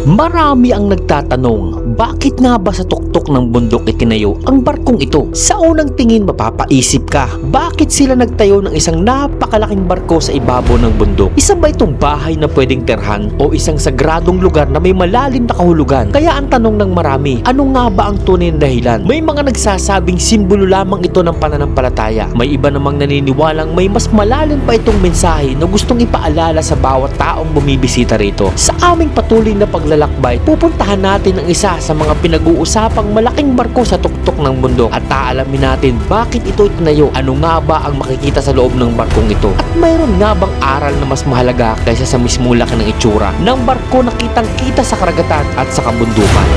Marami ang nagtatanong, bakit nga ba sa tuktok ng bundok itinayo ang barkong ito? Sa unang tingin mapapaisip ka, bakit sila nagtayo ng isang napakalaking barko sa ibabaw ng bundok? Isa ba itong bahay na pwedeng terhan o isang sagradong lugar na may malalim na kahulugan? Kaya ang tanong ng marami, ano nga ba ang tunay na dahilan? May mga nagsasabing simbolo lamang ito ng pananampalataya. May iba namang naniniwalang may mas malalim pa itong mensahe na gustong ipaalala sa bawat taong bumibisita rito. Sa aming patuloy na paglalakbay, pupuntahan natin ang isa sa mga pinag-uusapang malaking barko sa tuktok ng bundok at aalamin natin bakit ito itinayo, ano nga ba ang makikita sa loob ng barkong ito, at mayroon nga bang aral na mas mahalaga kaysa sa mismo laki ng itsura ng barko na kitang-kita sa karagatan at sa kabundukan.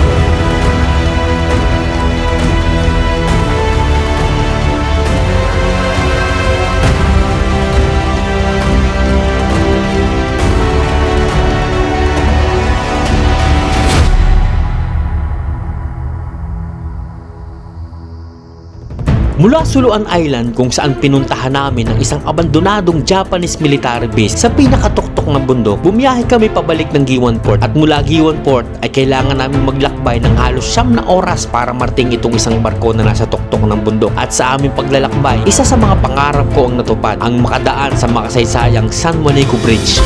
Mula Suluan Island kung saan pinuntahan namin ang isang abandonadong Japanese military base sa pinakatuktok ng bundok, bumiyahe kami pabalik ng Giwan Port at mula Giwan Port ay kailangan namin maglakbay ng halos 9 na oras para marating itong isang barko na nasa tuktok ng bundok. At sa aming paglalakbay, isa sa mga pangarap ko ang natupad, ang makadaan sa makasaysayang San Juanico Bridge.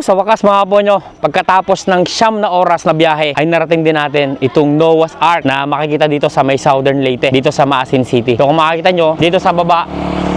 Sa wakas mga ponyo, pagkatapos ng 9 na oras na biyahe ay narating din natin itong Noah's Ark na makikita dito sa may Southern Leyte, dito sa Maasin City. So kung makikita nyo, dito sa baba,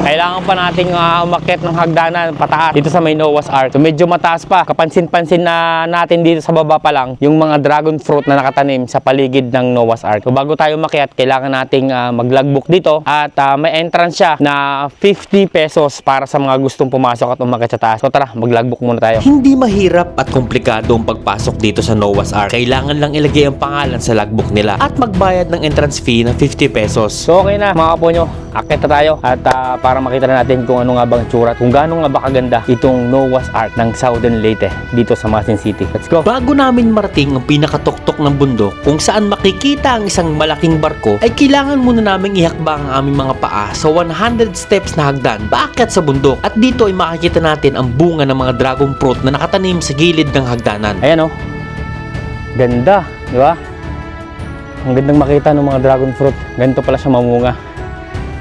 kailangan pa nating umakyat ng hagdanan pataas dito sa may Noah's Ark. So medyo mataas pa. Kapansin-pansin na natin dito sa baba pa lang yung mga dragon fruit na nakatanim sa paligid ng Noah's Ark. So bago tayo umakyat, kailangan nating mag-logbook dito at may entrance siya na 50 pesos para sa mga gustong pumasok at umakyat sa taas. So tara, mag-logbook muna tayo. Hindi mahirap at komplikado ang pagpasok dito sa Noah's Ark. Kailangan lang ilagay ang pangalan sa logbook nila at magbayad ng entrance fee na 50 pesos. So okay na mga ponyo, akyat na tayo at para makita na natin kung ano nga bang tsura at kung gaano nga ba kaganda itong Noah's Ark ng Southern Leyte dito sa Maasin City. Let's go! Bago namin marating ang pinakatuktok ng bundok kung saan makikita ang isang malaking barko, ay kailangan muna naming ihakbang ang aming mga paa sa 100 steps na hagdan paakyat sa bundok. At dito ay makikita natin ang bunga ng mga dragon fruit na nakatanim sa gilid ng hagdanan. Ayan oh, ganda, di ba? Ang gandang makita ng mga dragon fruit. Ganito pala siya mamunga.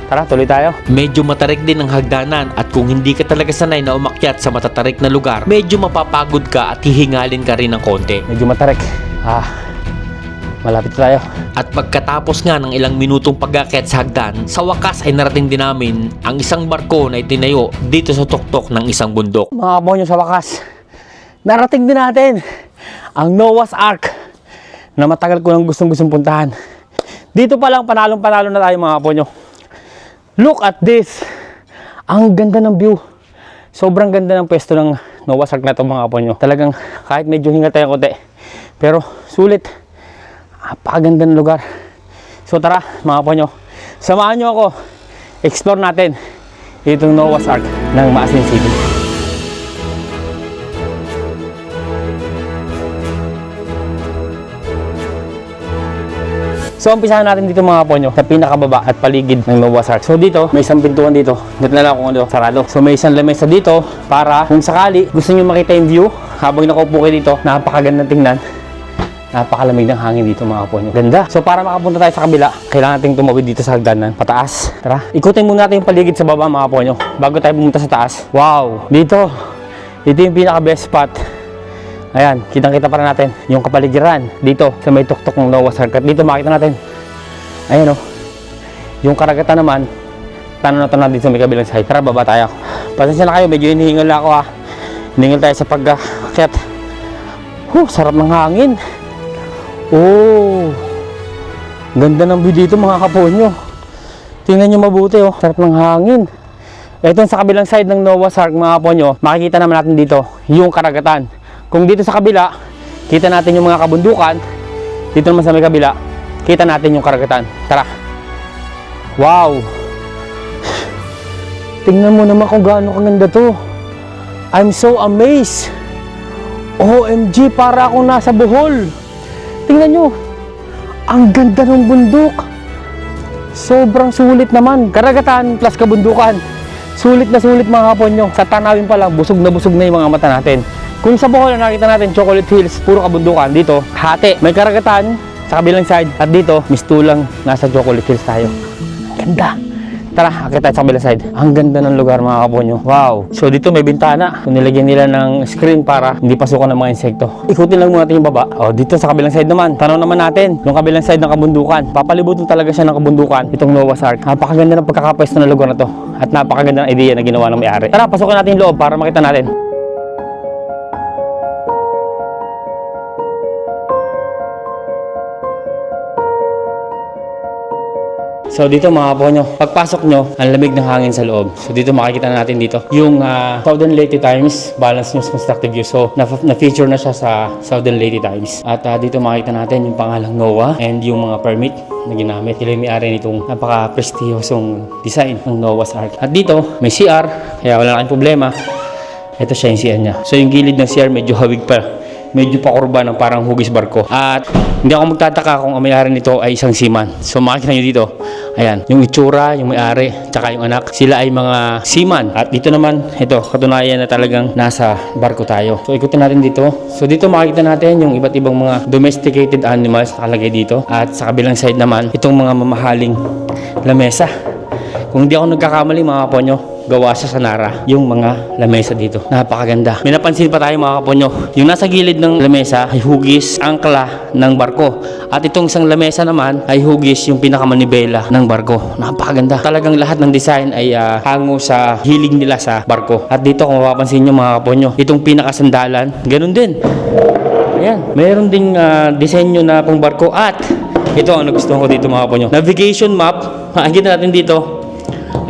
Tara, tuloy tayo. Medyo matarik din ang hagdanan at kung hindi ka talaga sanay na umakyat sa matatarik na lugar, medyo mapapagod ka at hihingalin ka rin ng konti. Medyo matarik. Malapit tayo. At pagkatapos nga ng ilang minutong pag-akyat sa hagdan, sa wakas ay narating din namin ang isang barko na itinayo dito sa tuktok ng isang bundok. Mga ponyo, sa wakas, narating din natin ang Noah's Ark na matagal ko nang gustong puntahan. Dito pa lang panalong-panalo na tayo mga ponyo. Look at this! Ang ganda ng view. Sobrang ganda ng pwesto ng Noah's Ark na ito mga ponyo. Talagang kahit medyo hingal tayo konti, pero sulit. Napakaganda ng lugar. So tara mga ponyo, samahan nyo ako. Explore natin itong Noah's Ark ng Maasin City. So umpisahan natin dito mga ponyo sa pinakababa at paligid ng Noah's Ark. So dito, may isang pintuan dito. Dito na lang kung ano, sarado. So may isang lamesa dito para kung sakali gusto nyo makita yung view habang nakaupo kayo dito. Napakaganda tingnan. Napakalamig ng hangin dito mga ponyo. Ganda. So para makapunta tayo sa kabila, kailangan nating tumawid dito sa hagdanan pataas. Tara, ikutin muna natin yung paligid sa baba mga ponyo bago tayo pumunta sa taas. Wow! Dito yung pinaka best spot. Ayan, kitang-kita para natin yung kapaligiran dito sa may tuktok ng Noah's Ark. At dito makita natin, ayan oh, yung karagatan naman, tanaw na dito sa may kabilang side. Tara, baba tayo. Pasensya na kayo, medyo hinihingal ako ha. Hiningal tayo sa pag-akyat. Sarap ng hangin. Oh, ganda ng view dito mga kaponyo. Tingnan nyo mabuti oh, sarap ng hangin. Ito sa kabilang side ng Noah's Ark mga kaponyo, makikita naman natin dito yung karagatan. Kung dito sa kabila, kita natin yung mga kabundukan. Dito naman sa may kabila, kita natin yung karagatan. Tara, Wow! Tingnan mo naman kung gaano kaganda to. I'm so amazed. OMG, para akong nasa Bohol. Tingnan nyo. Ang ganda ng bundok. Sobrang sulit naman. Karagatan plus kabundukan. Sulit na sulit mga kaponyo. Sa tanawin pa lang, busog na yung mga mata natin. Kung sa Bohol na nakita natin, Chocolate Hills, puro kabundukan. Dito, hati. May karagatan sa kabilang side. At dito, mistulang nasa Chocolate Hills tayo. Ganda. Tara, akit tayo sa kabilang side. Ang ganda ng lugar mga kaponyo. Wow. So dito may bintana. So nilagyan nila ng screen para hindi pasukan ng mga insekto. Ikutin lang muna natin yung baba. O dito sa kabilang side naman. Tanaw naman natin yung kabilang side ng kabundukan. Papalibutin talaga siya ng kabundukan. Itong Noah's Ark. Napakaganda ng pagkakapwesto ng lugar na to. At napakaganda ng idea na ginawa ng may-ari. Tara, pasukin natin yung loob para makita natin. So dito mga kaponyo, pagpasok nyo, ang lamig ng hangin sa loob. So dito makikita natin dito yung Southern Leyte Times Balanced News Constructive View. So na-feature na siya sa Southern Leyte Times. At dito makikita natin yung pangalang NOAA and yung mga permit na ginamit. Sila yung may-ari nitong napaka-prestihosong design ng Noah's Ark. At dito may CR, kaya wala kang problema. Ito siya yung CR niya. So yung gilid ng CR medyo hawig pa. Medyo pakurba ng parang hugis barko. At hindi ako magtataka kung ang may-ari nito ay isang seaman. So makikita nyo dito, ayan, yung itsura, yung may-ari, tsaka yung anak, sila ay mga seaman. At dito naman, ito, katunayan na talagang nasa barko tayo. So ikutin natin dito. So dito makikita natin yung iba't ibang mga domesticated animals nakalagay dito. At sa kabilang side naman, itong mga mamahaling lamesa. Kung hindi ako nagkakamali mga kaponyo, gawa siya sa Nara yung mga lamesa dito. Napakaganda. May napansin pa tayo mga kaponyo. Yung nasa gilid ng lamesa ay hugis angkla ng barko. At itong isang lamesa naman ay hugis yung pinakamanibela ng barko. Napakaganda. Talagang lahat ng design ay hango sa hilig nila sa barko. At dito kung mapapansin nyo mga kaponyo, itong pinakasandalan, ganun din. Ayan. Mayroon ding disenyo na pang barko. At ito ang nagustuhan ko dito mga kaponyo. Navigation map. Makikita natin dito.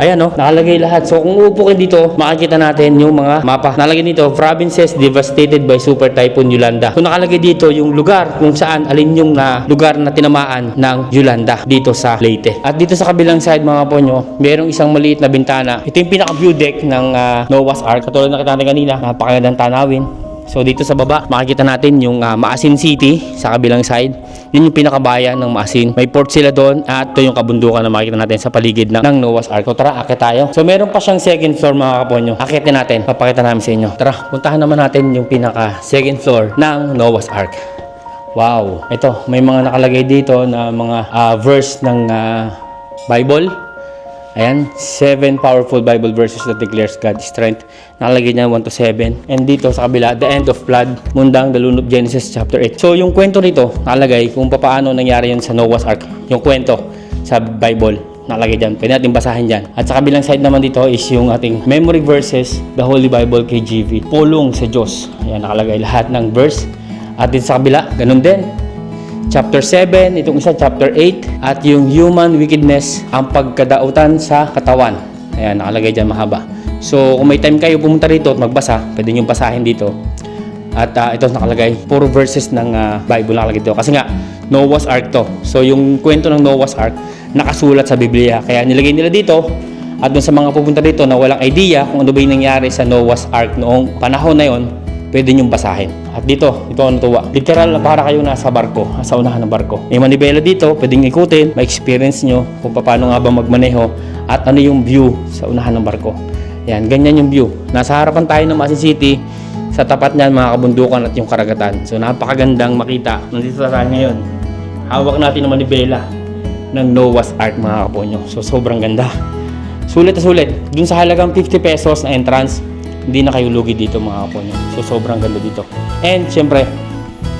Ayan o, nakalagay lahat. So kung uupo kayo dito, makikita natin yung mga mapa. Nakalagay dito, provinces devastated by Super Typhoon Yolanda. So nakalagay dito yung lugar kung saan, alin yung lugar na tinamaan ng Yolanda dito sa Leyte. At dito sa kabilang side mga ponyo, mayroong isang maliit na bintana. Ito yung pinaka-view deck ng Noah's Ark. Katulad na kita natin kanina, napakagandang tanawin. So dito sa baba, makikita natin yung Maasin City sa kabilang side. Yun yung pinakabayan ng Maasin. May port sila doon at ito yung kabundukan na makikita natin sa paligid ng Noah's Ark. So tara, akit tayo. So meron pa siyang second floor mga kaponyo. Akitin natin, papakita namin sa inyo. Tara, puntahan naman natin yung pinaka second floor ng Noah's Ark. Wow! Ito, may mga nakalagay dito na mga verse ng Bible. Ayan, 7 powerful Bible verses that declares God's strength. Nakalagay niya 1 to 7. And dito sa kabila, the end of flood, mundang dalunod Genesis chapter 8. So yung kwento nito, nakalagay kung paano nangyari yun sa Noah's Ark. Yung kwento sa Bible, nakalagay dyan. Pwede natin basahin dyan. At sa kabilang side naman dito is yung ating memory verses, the Holy Bible KJV. Pulong sa Diyos. Ayan, nakalagay lahat ng verse. At dito sa kabila, ganun din. Chapter 7, itong isa chapter 8, at yung human wickedness, ang pagkadautan sa katawan. Ayan, nakalagay dyan mahaba. So kung may time kayo pumunta rito at magbasa, pwede nyo basahin dito. At ito nakalagay, puro verses ng Bible nakalagay dito. Kasi nga, Noah's Ark to. So yung kwento ng Noah's Ark, nakasulat sa Biblia. Kaya nilagay nila dito, at dun sa mga pupunta dito na walang idea kung ano ba yung nangyari sa Noah's Ark noong panahon na yon, pwede niyong basahin. At dito, ito ang natuwa. Literal na para kayo nasa barko, nasa unahan ng barko. May manibela dito, pwedeng ikutin, ma-experience nyo kung paano nga ba magmaneho at ano yung view sa unahan ng barko. Yan, ganyan yung view. Nasa harapan tayo ng Maasin City, sa tapat niyan mga kabundukan at yung karagatan. So napakagandang makita. Nandito tayo ngayon. Hawak natin ang manibela ng Noah's Ark mga kaponyo. So sobrang ganda. Sulit na sulit. Dun sa halagang 50 pesos na entrance, hindi na kayo lugi dito mga kaponyo. So sobrang ganda dito. And syempre,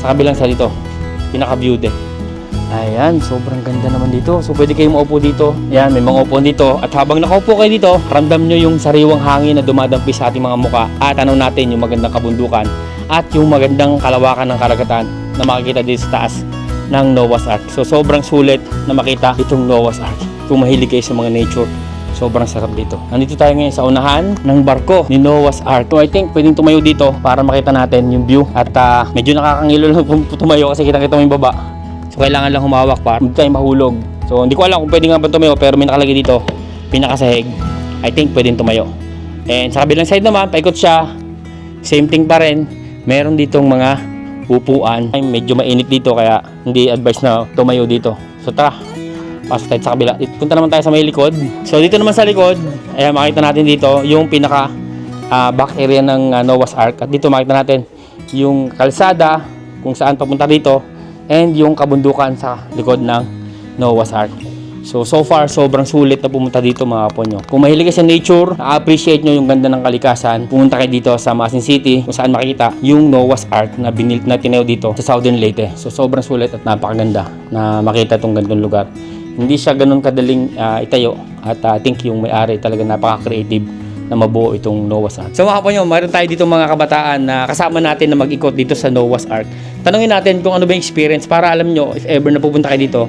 sa kabilang sa dito, pinaka-view deck. Ayan, sobrang ganda naman dito. So pwede kayong maupo dito. Ayan, may mga upuan dito. At habang nakaupo kayo dito, ramdam nyo yung sariwang hangin na dumadampi sa ating mga muka. At tanaw natin yung magandang kabundukan at yung magandang kalawakan ng karagatan na makikita dito sa taas ng Noah's Ark. So sobrang sulit na makita itong Noah's Ark. Kung mahilig kayo sa mga nature, sobrang sarap dito. Nandito tayo ngayon sa unahan ng barko ni Noah's Ark. So I think pwedeng tumayo dito para makita natin yung view. At medyo nakakangilo lang tumayo kasi kitang-kita mo yung baba. So kailangan lang humawak para hindi tayo mahulog So hindi ko alam kung pwede nga ba tumayo, pero may nakalagay dito, pinakasahig. I think pwedeng tumayo. And sa kabilang side naman, paikot siya. Same thing pa rin. Meron ditong mga upuan. Ay, medyo mainit dito kaya hindi advice na tumayo dito. So tara, pasok tayo sa kabila. Punta naman tayo sa may likod. So dito naman sa likod, ayan, makita natin dito yung pinaka back area ng Noah's Ark. At dito makita natin yung kalsada kung saan papunta dito and yung kabundukan sa likod ng Noah's Ark. So far, sobrang sulit na pumunta dito mga kaponyo. Kung mahilig kayo sa nature, na-appreciate nyo yung ganda ng kalikasan, pumunta kayo dito sa Maasin City kung saan makikita yung Noah's Ark na binilt na tinayo dito sa Southern Leyte. So sobrang sulit at napakaganda na makita itong gandong lugar. Hindi siya ganun kadaling itayo at I think yung may-ari talaga napaka-creative na mabuo itong Noah's Ark. So mga kaponyo, mayroon tayo dito mga kabataan na kasama natin na mag-ikot dito sa Noah's Ark. Tanungin natin kung ano ba yung experience para alam nyo if ever na pupunta kayo dito,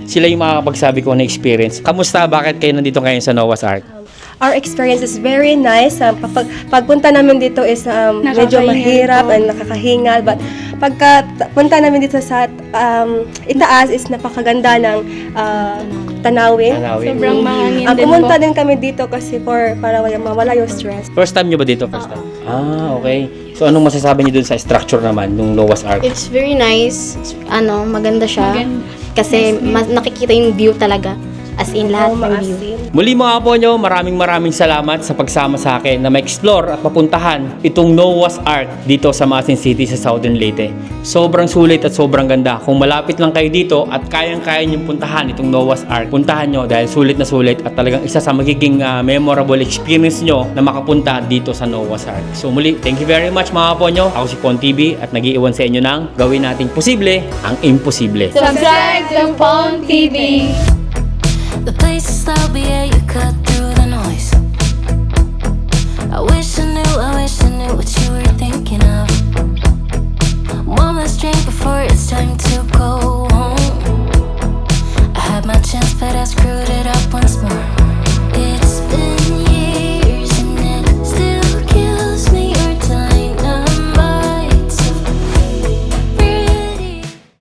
sila yung makakapagsabi ko na experience. Kamusta? Bakit kayo nandito ngayon sa Noah's Ark? Our experience is very nice. Pagpunta namin dito is medyo mahirap and nakakahingal. But pagka punta namin dito sa itaas is napakaganda ng tanawin. Sobrang mahangin din Pumunta po. din kami dito kasi para mawala yung stress. First time nyo ba dito? First time? Okay. So anong masasabi nyo dun sa structure naman ng Noah's Ark? It's very nice. Maganda siya. Kasi nakikita yung view talaga. As in, lahat ng view. Muli mga kaponyo, maraming salamat sa pagsama sa akin na ma-explore at mapuntahan itong Noah's Ark dito sa Maasin City sa Southern Leyte. Sobrang sulit at sobrang ganda. Kung malapit lang kayo dito at kayang-kaya nyo puntahan itong Noah's Ark, puntahan nyo dahil sulit na sulit at talagang isa sa magiging memorable experience nyo na makapunta dito sa Noah's Ark. So muli, thank you very much mga kaponyo. Ako si Pon TV at nag-iiwan sa inyo ng gawin nating posible ang imposible. Subscribe to Pon TV! The places I'll be at, you cut through